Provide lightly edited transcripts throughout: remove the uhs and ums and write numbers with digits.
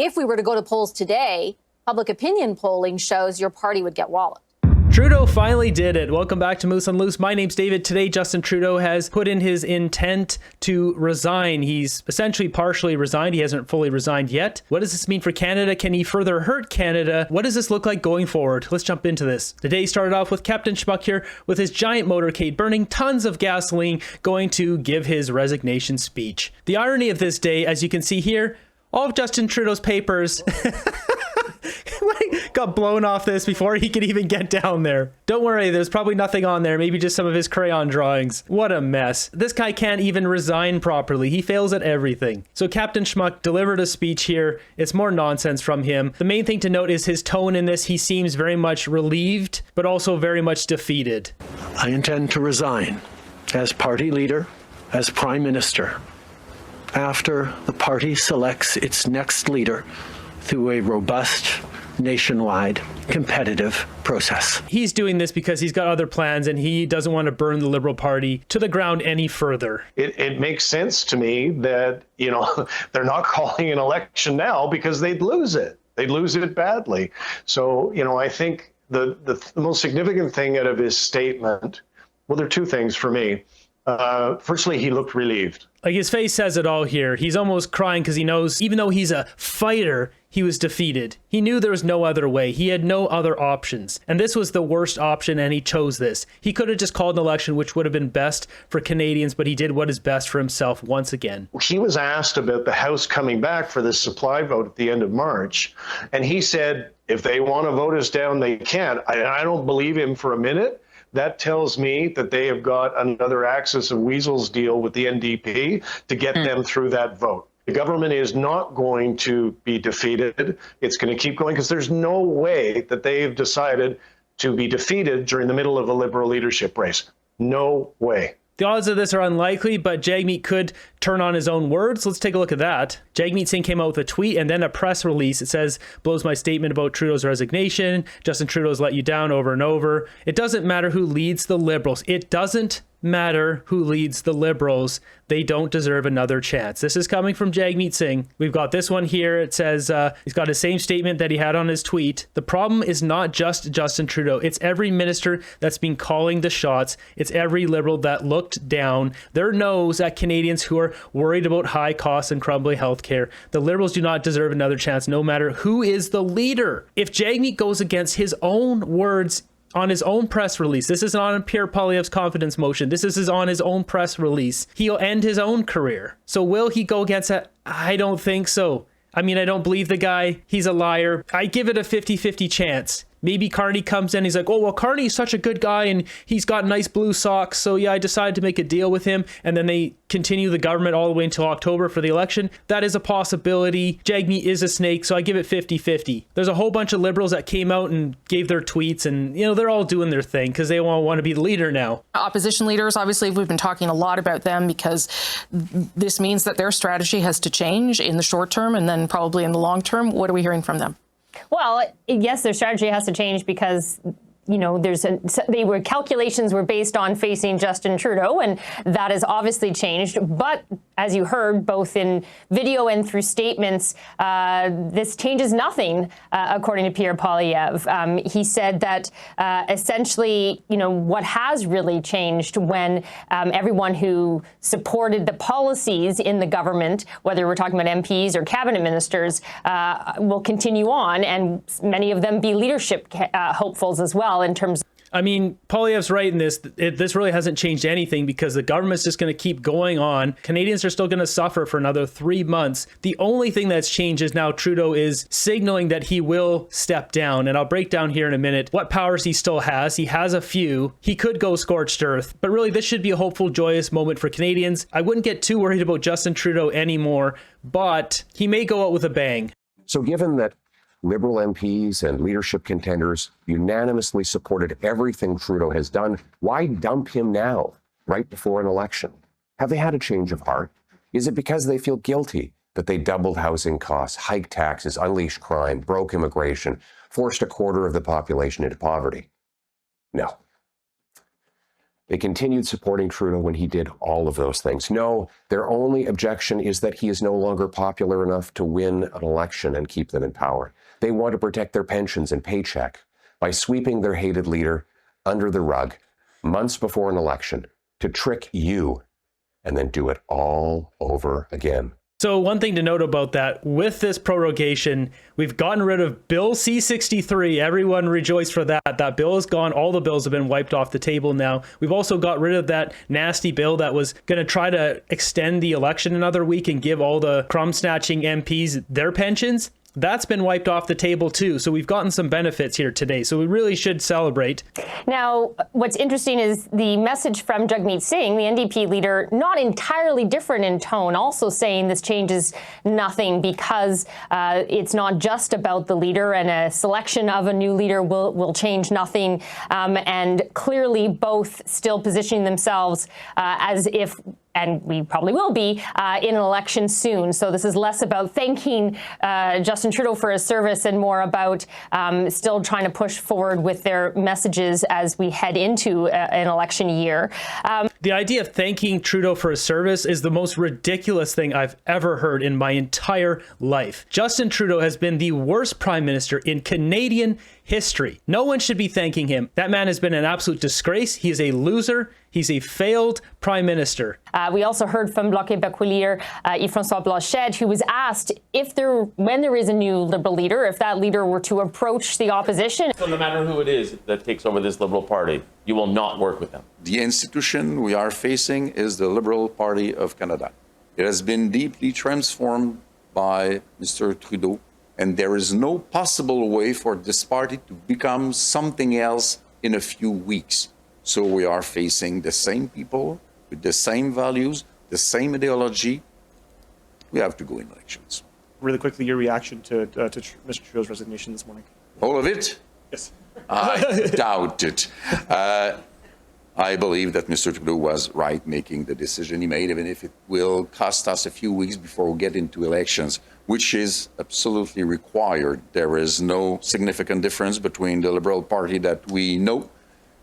if we were to go to polls today, public opinion polling shows your party would get walloped. Trudeau finally did it. Welcome back to Moose on Loose. My name's David. Today, Justin Trudeau has put in his intent to resign. He's essentially partially resigned. He hasn't fully resigned yet. What does this mean for Canada? Can he further hurt Canada? What does this look like going forward? Let's jump into this. The day started off with Captain Cpac here with his giant motorcade burning tons of gasoline, going to give his resignation speech. The irony of this day, as you can see here, all of Justin Trudeau's papers got blown off this before he could even get down there. Don't worry, there's probably nothing on there, maybe just some of his crayon drawings. What a mess. This guy can't even resign properly. He fails at everything. So Captain Cpac delivered a speech here. It's more nonsense from him. The main thing to note is his tone in this. He seems very much relieved, but also very much defeated. I intend to resign as party leader, as prime minister, after the party selects its next leader through a robust, nationwide, competitive process. He's doing this because he's got other plans and he doesn't want to burn the Liberal Party to the ground any further. It makes sense to me that, they're not calling an election now because they'd lose it. They'd lose it badly. So, I think the most significant thing out of his statement, well, there are two things for me. Firstly, he looked relieved. Like, his face says it all here. He's almost crying because he knows, even though he's a fighter, he was defeated. He knew there was no other way. He had no other options. And this was the worst option, and he chose this. He could have just called an election, which would have been best for Canadians, but he did what is best for himself once again. He was asked about the House coming back for this supply vote at the end of March, and he said, if they want to vote us down, they can. I don't believe him for a minute. That tells me that they have got another Axis of Weasels deal with the NDP to get them through that vote. The government is not going to be defeated. It's going to keep going because there's no way that they've decided to be defeated during the middle of a Liberal leadership race. No way. The odds of this are unlikely, but Jagmeet could turn on his own words. Let's take a look at that. Jagmeet Singh came out with a tweet and then a press release. It says, blows my statement about Trudeau's resignation. Justin Trudeau's let you down over and over. It doesn't matter who leads the Liberals. It doesn't matter who leads the Liberals. They don't deserve another chance. This is coming from Jagmeet Singh. We've got this one here. It says, he's got the same statement that he had on his tweet. The problem is not just Justin Trudeau. It's every minister that's been calling the shots. It's every Liberal that looked down their nose at Canadians who are worried about high costs and crumbling healthcare. The Liberals do not deserve another chance, no matter who is the leader. If Jagmeet goes against his own words on his own press release, this isn't on Pierre Poilievre's confidence motion, this is on his own press release, he'll end his own career. So will he go against that? I don't think so. I mean, I don't believe the guy. He's a liar. I give it a 50-50 chance. Maybe Carney comes in, he's like, oh, well, Carney's such a good guy and he's got nice blue socks, so yeah, I decided to make a deal with him, and then they continue the government all the way until October for the election. That is a possibility. Jagmeet is a snake, so I give it 50-50. There's a whole bunch of Liberals that came out and gave their tweets, and, they're all doing their thing because they all want to be the leader now. Opposition leaders, obviously, we've been talking a lot about them because this means that their strategy has to change in the short term and then probably in the long term. What are we hearing from them? Well, yes, their strategy has to change because, calculations were based on facing Justin Trudeau, and that has obviously changed. But as you heard, both in video and through statements, this changes nothing, according to Pierre Poilievre. He said that essentially, what has really changed when everyone who supported the policies in the government, whether we're talking about MPs or cabinet ministers, will continue on, and many of them be leadership hopefuls as well in terms of. I mean, Poilievre's right in this. This really hasn't changed anything because the government's just going to keep going on. Canadians are still going to suffer for another 3 months. The only thing that's changed is now Trudeau is signaling that he will step down. And I'll break down here in a minute what powers he still has. He has a few. He could go scorched earth. But really, this should be a hopeful, joyous moment for Canadians. I wouldn't get too worried about Justin Trudeau anymore, but he may go out with a bang. So given that Liberal MPs and leadership contenders unanimously supported everything Trudeau has done, why dump him now, right before an election? Have they had a change of heart? Is it because they feel guilty that they doubled housing costs, hiked taxes, unleashed crime, broke immigration, forced a quarter of the population into poverty? No. They continued supporting Trudeau when he did all of those things. No, their only objection is that he is no longer popular enough to win an election and keep them in power. They want to protect their pensions and paycheck by sweeping their hated leader under the rug months before an election to trick you and then do it all over again. So one thing to note about that, with this prorogation, we've gotten rid of Bill C-63. Everyone rejoice for that. That bill is gone. All the bills have been wiped off the table now. We've also got rid of that nasty bill that was going to try to extend the election another week and give all the crumb-snatching MPs their pensions. That's been wiped off the table too. So we've gotten some benefits here today. So we really should celebrate. Now, what's interesting is the message from Jagmeet Singh, the NDP leader, not entirely different in tone, also saying this changes nothing because it's not just about the leader, and a selection of a new leader will change nothing. And clearly both still positioning themselves as if, and we probably will be, in an election soon. So this is less about thanking Justin Trudeau for his service and more about still trying to push forward with their messages as we head into an election year. The idea of thanking Trudeau for his service is the most ridiculous thing I've ever heard in my entire life. Justin Trudeau has been the worst prime minister in Canadian history. No one should be thanking him. That man has been an absolute disgrace. He is a loser. He's a failed prime minister. We also heard from Bloc Québécois leader Yves-François Blanchet, who was asked when there is a new Liberal leader, if that leader were to approach the opposition. So no matter who it is that takes over this Liberal Party, you will not work with them. The institution we are facing is the Liberal Party of Canada. It has been deeply transformed by Mr. Trudeau, and there is no possible way for this party to become something else in a few weeks. So we are facing the same people with the same values, the same ideology. We have to go in elections. Really quickly, your reaction to Mr. Trudeau's resignation this morning? All of it? Yes. I doubt it. I believe that Mr. Trudeau was right making the decision he made, even if it will cost us a few weeks before we get into elections, which is absolutely required. There is no significant difference between the Liberal Party that we know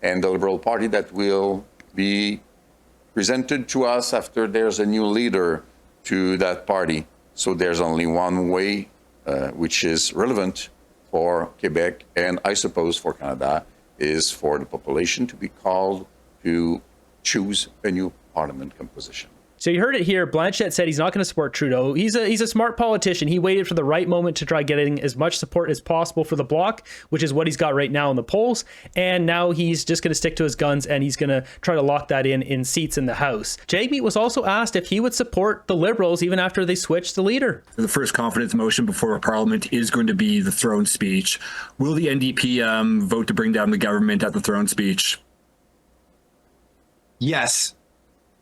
and the Liberal Party that will be presented to us after there's a new leader to that party. So there's only one way which is relevant for Quebec and I suppose for Canada, is for the population to be called to choose a new parliament composition. So you heard it here. Blanchet said he's not going to support Trudeau. He's a smart politician. He waited for the right moment to try getting as much support as possible for the Bloc, which is what he's got right now in the polls. And now he's just going to stick to his guns, and he's going to try to lock that in seats in the House. Jagmeet was also asked if he would support the Liberals even after they switched the leader. The first confidence motion before Parliament is going to be the throne speech. Will the NDP vote to bring down the government at the throne speech? Yes.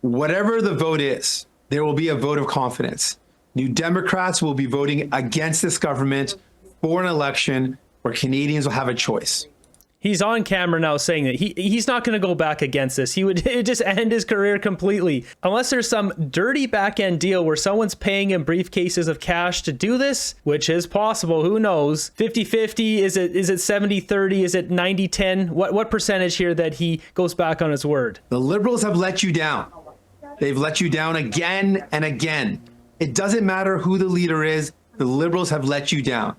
Whatever the vote is, there will be a vote of confidence. New Democrats will be voting against this government for an election where Canadians will have a choice. He's on camera now saying that he's not going to go back against this. He would just end his career completely. Unless there's some dirty back-end deal where someone's paying him briefcases of cash to do this, which is possible. Who knows? 50-50? Is it 70-30? Is it 90-10? What percentage here that he goes back on his word? The Liberals have let you down. They've let you down again and again. It doesn't matter who the leader is. The Liberals have let you down.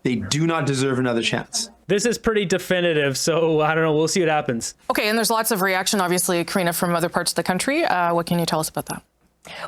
They do not deserve another chance. This is pretty definitive, so I don't know. We'll see what happens. Okay, and there's lots of reaction, obviously, Karina, from other parts of the country. What can you tell us about that?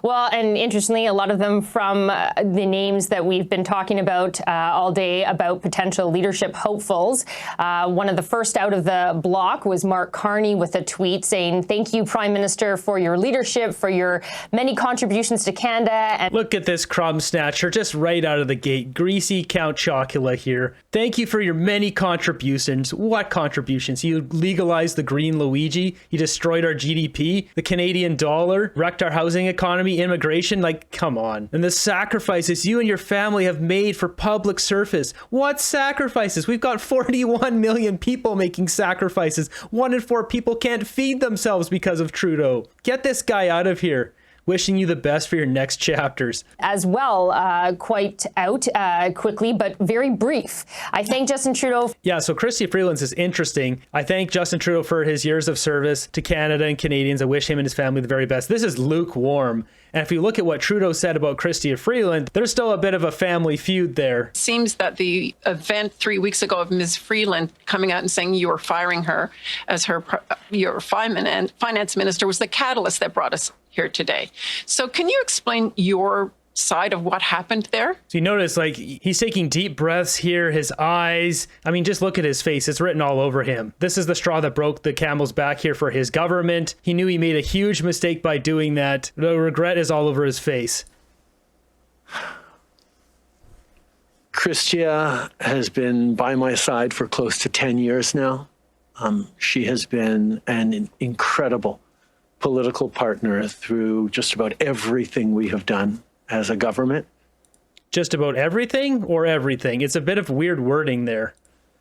Well, and interestingly, a lot of them from the names that we've been talking about all day about potential leadership hopefuls. One of the first out of the block was Mark Carney with a tweet saying, "Thank you, Prime Minister, for your leadership, for your many contributions to Canada." And look at this crumb snatcher, just right out of the gate. Greasy Count Chocula here. Thank you for your many contributions. What contributions? You legalized the green Luigi. You destroyed our GDP, the Canadian dollar, wrecked our housing economy, immigration. Like, come on. And the sacrifices you and your family have made for public service. What sacrifices? We've got 41 million people making sacrifices. 1 in 4 people can't feed themselves because of Trudeau. Get this guy out of here. wishing you the best for your next chapters. As well, quite out quickly, but very brief. I thank Justin Trudeau. Yeah, so Chrystia Freeland's is interesting. I thank Justin Trudeau for his years of service to Canada and Canadians. I wish him and his family the very best. This is lukewarm. And if you look at what Trudeau said about Chrystia Freeland, there's still a bit of a family feud there. It seems that the event 3 weeks ago of Ms. Freeland coming out and saying you were firing her as your finance minister was the catalyst that brought us here today. So can you explain your side of what happened there? So you notice, like, he's taking deep breaths here, his eyes. I mean, just look at his face. It's written all over him. This is the straw that broke the camel's back here for his government. He knew he made a huge mistake by doing that. The regret is all over his face. Chrystia has been by my side for close to 10 years now. She has been an incredible political partner through just about everything we have done as a government. Just about everything or everything? It's a bit of weird wording there.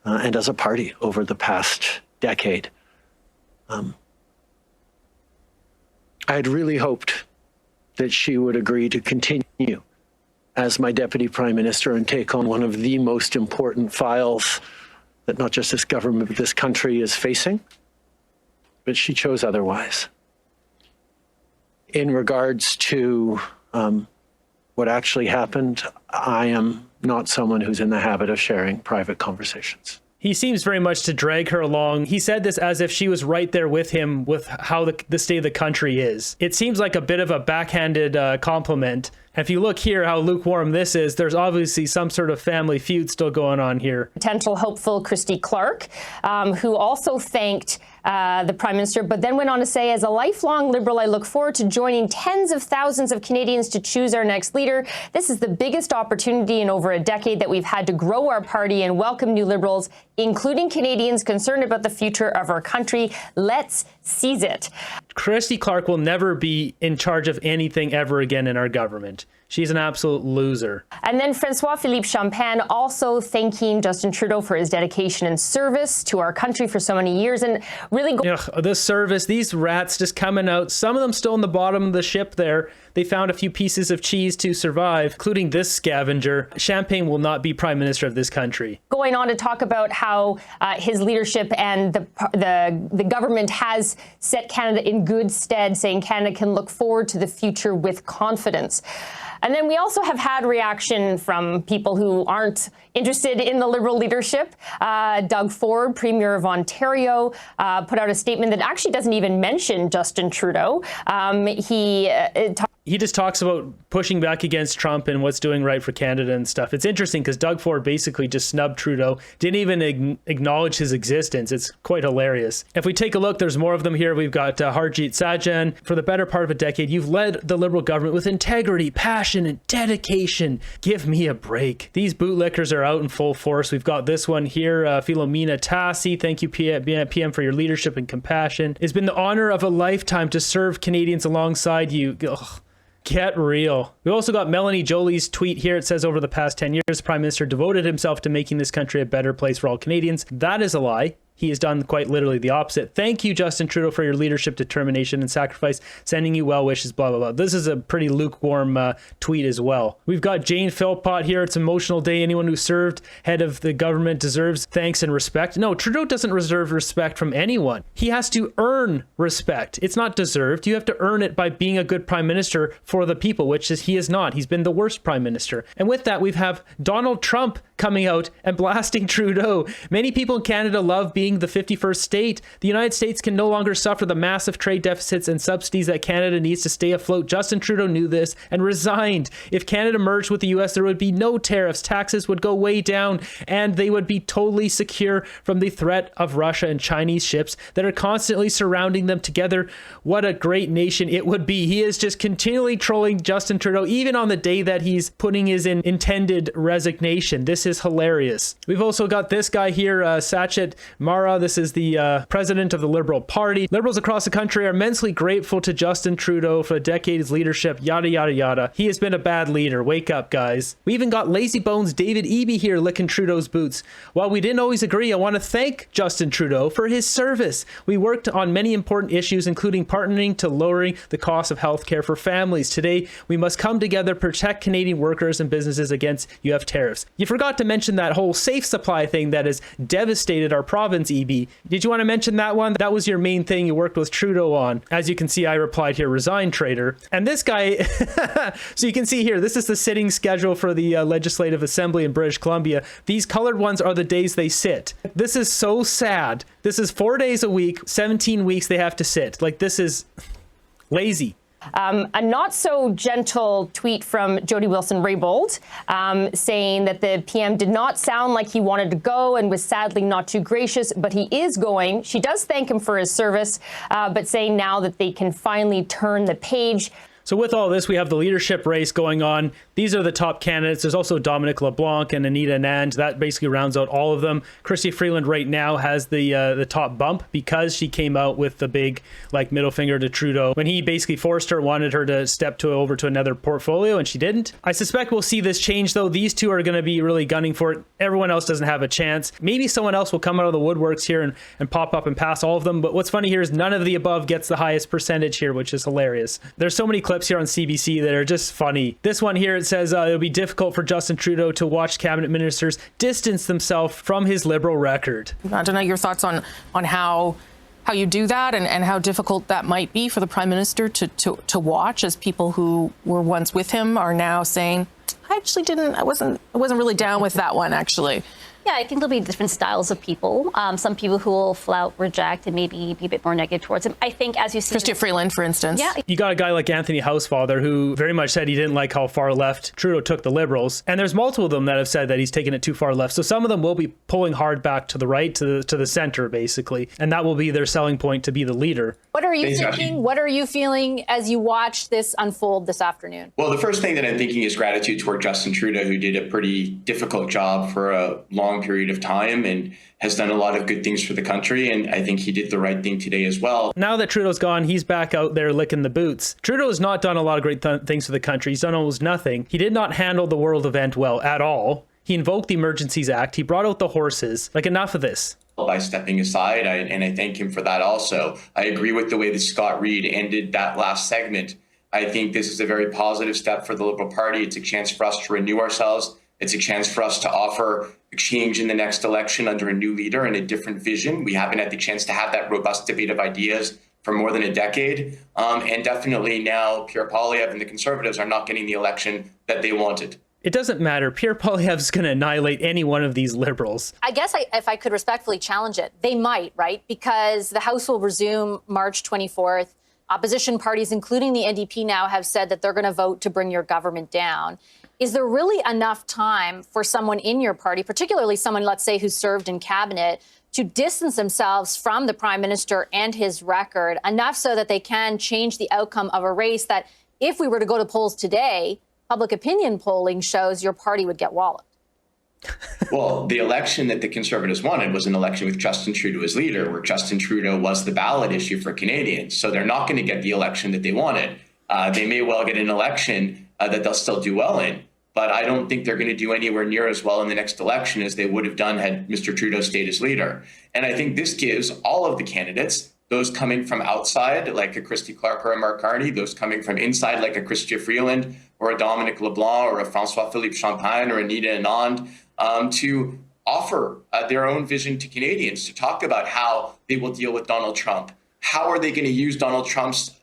And as a party over the past decade. I had really hoped that she would agree to continue as my deputy prime minister and take on one of the most important files that not just this government, but this country is facing. But she chose otherwise. In regards to what actually happened, I am not someone who's in the habit of sharing private conversations. He seems very much to drag her along. He said this as if she was right there with him with how the state of the country is. It seems like a bit of a backhanded compliment. And if you look here how lukewarm this is, there's obviously some sort of family feud still going on here. Potential hopeful Christy Clark, who also thanked the Prime Minister, but then went on to say, as a lifelong Liberal, I look forward to joining tens of thousands of Canadians to choose our next leader. This is the biggest opportunity in over a decade that we've had to grow our party and welcome new Liberals, including Canadians concerned about the future of our country. Let's seize it. Christy Clark will never be in charge of anything ever again in our government. She's an absolute loser. And then Francois-Philippe Champagne also thanking Justin Trudeau for his dedication and service to our country for so many years and really the service, these rats just coming out, some of them still in the bottom of the ship there. They found a few pieces of cheese to survive, including this scavenger. Champagne will not be prime minister of this country. Going on to talk about how his leadership and the government has set Canada in good stead, saying Canada can look forward to the future with confidence. And then we also have had reaction from people who aren't interested in the Liberal leadership. Doug Ford, Premier of Ontario, put out a statement that actually doesn't even mention Justin Trudeau. He just talks about pushing back against Trump and what's doing right for Canada and stuff. It's interesting because Doug Ford basically just snubbed Trudeau, didn't even acknowledge his existence. It's quite hilarious. If we take a look, there's more of them here. We've got Harjit Singh. For the better part of a decade, you've led the Liberal government with integrity, passion, and dedication. Give me a break. These bootlickers are out in full force. We've got this one here, Philomena Tassi. Thank you, PM, for your leadership and compassion. It's been the honor of a lifetime to serve Canadians alongside you. Ugh. Get real. We also got Melanie Jolie's tweet here. It says, over the past 10 years, the Prime Minister devoted himself to making this country a better place for all Canadians. That is a lie. He has done quite literally the opposite. Thank you, Justin Trudeau, for your leadership, determination, and sacrifice. Sending you well wishes, blah, blah, blah. This is a pretty lukewarm tweet as well. We've got Jane Philpott here. It's an emotional day. Anyone who served head of the government deserves thanks and respect. No, Trudeau doesn't reserve respect from anyone. He has to earn respect. It's not deserved. You have to earn it by being a good prime minister for the people, which is he is not. He's been the worst prime minister. And with that, we have Donald Trump coming out and blasting Trudeau. Many people in Canada love being the 51st state. The United States can no longer suffer the massive trade deficits and subsidies that Canada needs to stay afloat. Justin Trudeau knew this and resigned. If Canada merged with the US, there would be no tariffs. Taxes would go way down, and they would be totally secure from the threat of Russia and Chinese ships that are constantly surrounding them together. What a great nation it would be. He is just continually trolling Justin Trudeau, even on the day that he's putting his intended resignation. This is hilarious. We've also got this guy here, Sachet Mara. This is the president of the Liberal Party. Liberals across the country are immensely grateful to Justin Trudeau for a decade's leadership, yada, yada, yada. He has been a bad leader. Wake up, guys. We even got Lazy Bones David Eby here licking Trudeau's boots. While we didn't always agree, I want to thank Justin Trudeau for his service. We worked on many important issues, including partnering to lowering the cost of healthcare for families. Today, we must come together, protect Canadian workers and businesses against UF tariffs. You forgot to mention that whole safe supply thing that has devastated our province, Eby. Did you want to mention that one? That was your main thing you worked with Trudeau on. As you can see, I replied here, resign, traitor. And this guy, so you can see here, this is the sitting schedule for the Legislative Assembly in British Columbia. These colored ones are the days they sit. This is so sad. This is 4 days a week, 17 weeks they have to sit. Like, this is lazy. A not so gentle tweet from Jody Wilson-Raybould saying that the PM did not sound like he wanted to go and was sadly not too gracious, but he is going. She does thank him for his service, but saying now that they can finally turn the page. So with all this, we have the leadership race going on. These are the top candidates. There's also Dominic LeBlanc and Anita Anand. That basically rounds out all of them. Chrystia Freeland right now has the top bump because she came out with the big middle finger to Trudeau when he basically forced her, wanted her to step over to another portfolio, and she didn't. I suspect we'll see this change, though. These two are going to be really gunning for it. Everyone else doesn't have a chance. Maybe someone else will come out of the woodworks here and pop up and pass all of them. But what's funny here is none of the above gets the highest percentage here, which is hilarious. There's so many clips here on CBC that are just funny. This one here, it says it'll be difficult for Justin Trudeau to watch cabinet ministers distance themselves from his Liberal record. I don't know your thoughts on how you do that and how difficult that might be for the Prime Minister to watch, as people who were once with him are now saying, I wasn't really down with that one, actually. Yeah, I think there'll be different styles of people. Some people who will flout, reject, and maybe be a bit more negative towards him. I think, as you see, Chrystia Freeland, for instance. Yeah. You got a guy like Anthony Housefather who very much said he didn't like how far left Trudeau took the Liberals. And there's multiple of them that have said that he's taken it too far left. So some of them will be pulling hard back to the right, to the center, basically. And that will be their selling point to be the leader. What are you thinking? What are you feeling as you watch this unfold this afternoon? Well, the first thing that I'm thinking is gratitude toward Justin Trudeau, who did a pretty difficult job for a long period of time and has done a lot of good things for the country. And I think he did the right thing today as well. Now that Trudeau's gone, he's back out there licking the boots. Trudeau has not done a lot of great things for the country. He's done almost nothing. He did not handle the world event well at all. He invoked the Emergencies Act. He brought out the horses. Enough of this. By stepping aside, and I thank him for that also. I agree with the way that Scott Reid ended that last segment. I think this is a very positive step for the Liberal Party. It's a chance for us to renew ourselves. It's a chance for us to offer a change in the next election under a new leader and a different vision. We haven't had the chance to have that robust debate of ideas for more than a decade. And definitely now Pierre Poilievre and the Conservatives are not getting the election that they wanted. It doesn't matter. Pierre Poilievre's going to annihilate any one of these Liberals. I guess if I could respectfully challenge it, they might, right? Because the House will resume March 24th. Opposition parties, including the NDP now, have said that they're going to vote to bring your government down. Is there really enough time for someone in your party, particularly someone, let's say, who served in cabinet, to distance themselves from the Prime Minister and his record, enough so that they can change the outcome of a race that, if we were to go to polls today, public opinion polling shows your party would get walloped? Well, the election that the Conservatives wanted was an election with Justin Trudeau as leader, where Justin Trudeau was the ballot issue for Canadians. So they're not going to get the election that they wanted. They may well get an election that they'll still do well in, but I don't think they're going to do anywhere near as well in the next election as they would have done had Mr. Trudeau stayed as leader. And I think this gives all of the candidates, those coming from outside, like a Christy Clark or a Mark Carney, those coming from inside, like a Chrystia Freeland or a Dominic LeBlanc or a François-Philippe Champagne or Anita Anand, to offer their own vision to Canadians, to talk about how they will deal with Donald Trump. How are they going to use Donald Trump's,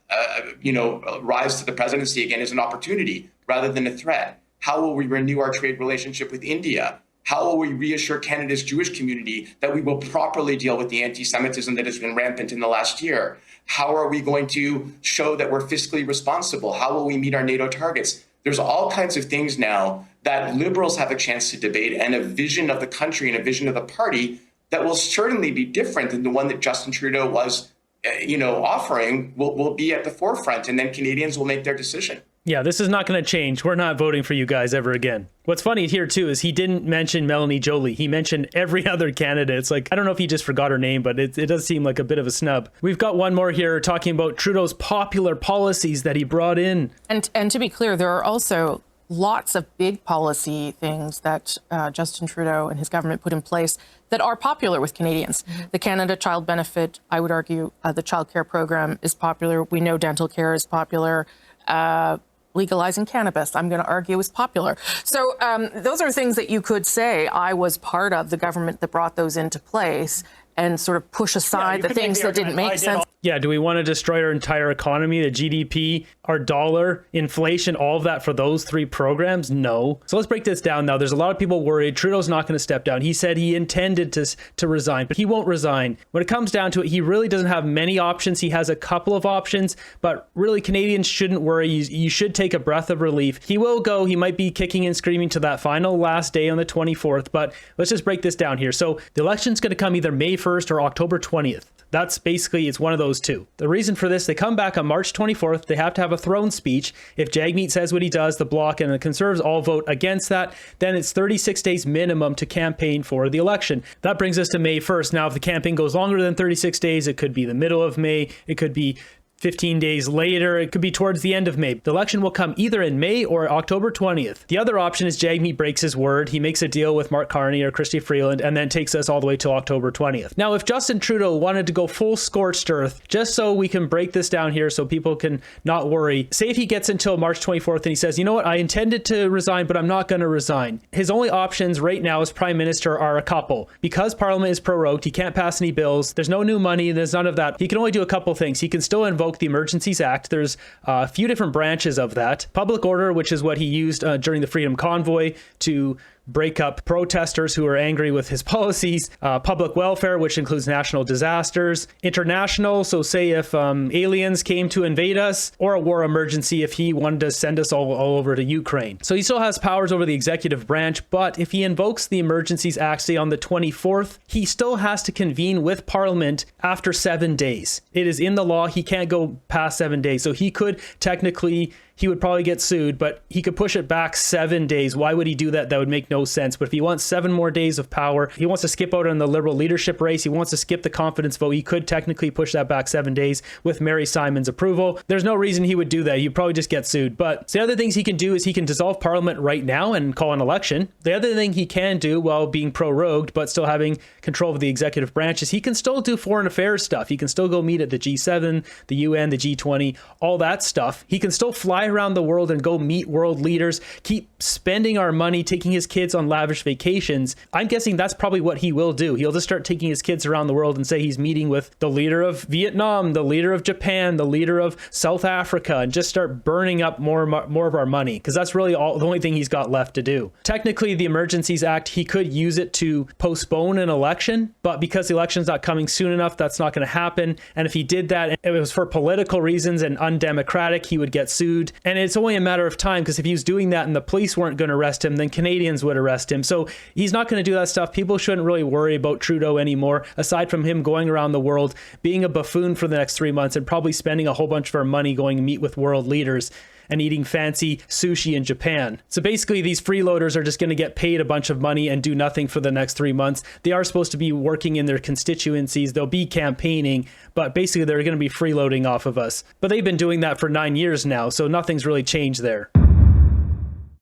rise to the presidency again as an opportunity rather than a threat? How will we renew our trade relationship with India? How will we reassure Canada's Jewish community that we will properly deal with the anti-Semitism that has been rampant in the last year? How are we going to show that we're fiscally responsible? How will we meet our NATO targets? There's all kinds of things now that Liberals have a chance to debate, and a vision of the country and a vision of the party that will certainly be different than the one that Justin Trudeau was, offering will be at the forefront, and then Canadians will make their decision. Yeah, this is not going to change. We're not voting for you guys ever again. What's funny here, too, is he didn't mention Melanie Joly. He mentioned every other candidate. It's like, I don't know if he just forgot her name, but it does seem like a bit of a snub. We've got one more here talking about Trudeau's popular policies that he brought in. And to be clear, there are also lots of big policy things that Justin Trudeau and his government put in place that are popular with Canadians. The Canada Child Benefit, I would argue, the child care program is popular. We know dental care is popular. Legalizing cannabis, I'm going to argue, is popular. So those are things that you could say I was part of the government that brought those into place and sort of push aside the things that didn't make sense. Yeah, do we want to destroy our entire economy, the GDP, our dollar, inflation, all of that for those three programs? No. So let's break this down now. There's a lot of people worried Trudeau's not going to step down. He said he intended to resign, but he won't resign. When it comes down to it, he really doesn't have many options. He has a couple of options, but really Canadians shouldn't worry. You should take a breath of relief. He will go. He might be kicking and screaming to that final last day on the 24th, but let's just break this down here. So the election's going to come either May 1st or October 20th. That's basically, it's one of those two. The reason for this, they come back on March 24th. They have to have a throne speech. If Jagmeet says what he does, the Bloc and the Conservatives all vote against that, then it's 36 days minimum to campaign for the election. That brings us to May 1st. Now, if the campaign goes longer than 36 days, it could be the middle of May. It could be 15 days later, it could be towards the end of May. The election will come either in May or October 20th. The other option is Jagmeet breaks his word. He makes a deal with Mark Carney or Chrystia Freeland and then takes us all the way till October 20th. Now, if Justin Trudeau wanted to go full scorched earth, just so we can break this down here so people can not worry, say if he gets until March 24th and he says, you know what, I intended to resign, but I'm not going to resign. His only options right now as Prime Minister are a couple. Because Parliament is prorogued, he can't pass any bills, there's no new money, there's none of that. He can only do a couple things. He can still invoke the Emergencies Act. There's a few different branches of that. Public order, which is what he used during the Freedom Convoy to break up protesters who are angry with his policies. Public welfare, which includes national disasters. International, so say if aliens came to invade us, or a war emergency if he wanted to send us all over to Ukraine. So he still has powers over the executive branch, but if he invokes the Emergencies Act, say on the 24th, he still has to convene with Parliament after 7 days. It is in the law. He can't go past 7 days. So he could technically, he would probably get sued, but he could push it back 7 days. Why would he do that? That would make no sense. But if he wants 7 more days of power, he wants to skip out on the Liberal leadership race, he wants to skip the confidence vote, he could technically push that back 7 days with Mary Simon's approval. There's no reason he would do that. He'd probably just get sued. But the other things he can do is he can dissolve Parliament right now and call an election. The other thing he can do while being prorogued, but still having control of the executive branch, is he can still do foreign affairs stuff. He can still go meet at the G7, the UN, the G20, all that stuff. He can still fly around the world and go meet world leaders, keep spending our money, taking his kids on lavish vacations. I'm guessing that's probably what he will do. He'll just start taking his kids around the world and say he's meeting with the leader of Vietnam, the leader of Japan, the leader of South Africa, and just start burning up more of our money, because that's really the only thing he's got left to do. Technically, the Emergencies Act, he could use it to postpone an election, but because the election's not coming soon enough, that's not going to happen. And if he did that, and it was for political reasons and undemocratic, he would get sued. And it's only a matter of time, because if he was doing that and the police weren't going to arrest him, then Canadians would arrest him. So he's not going to do that stuff. People shouldn't really worry about Trudeau anymore, aside from him going around the world, being a buffoon for the next 3 months and probably spending a whole bunch of our money going to meet with world leaders and eating fancy sushi in Japan. So basically, these freeloaders are just going to get paid a bunch of money and do nothing for the next 3 months. They are supposed to be working in their constituencies. They'll be campaigning, but basically they're going to be freeloading off of us. But they've been doing that for 9 years now, so nothing's really changed there.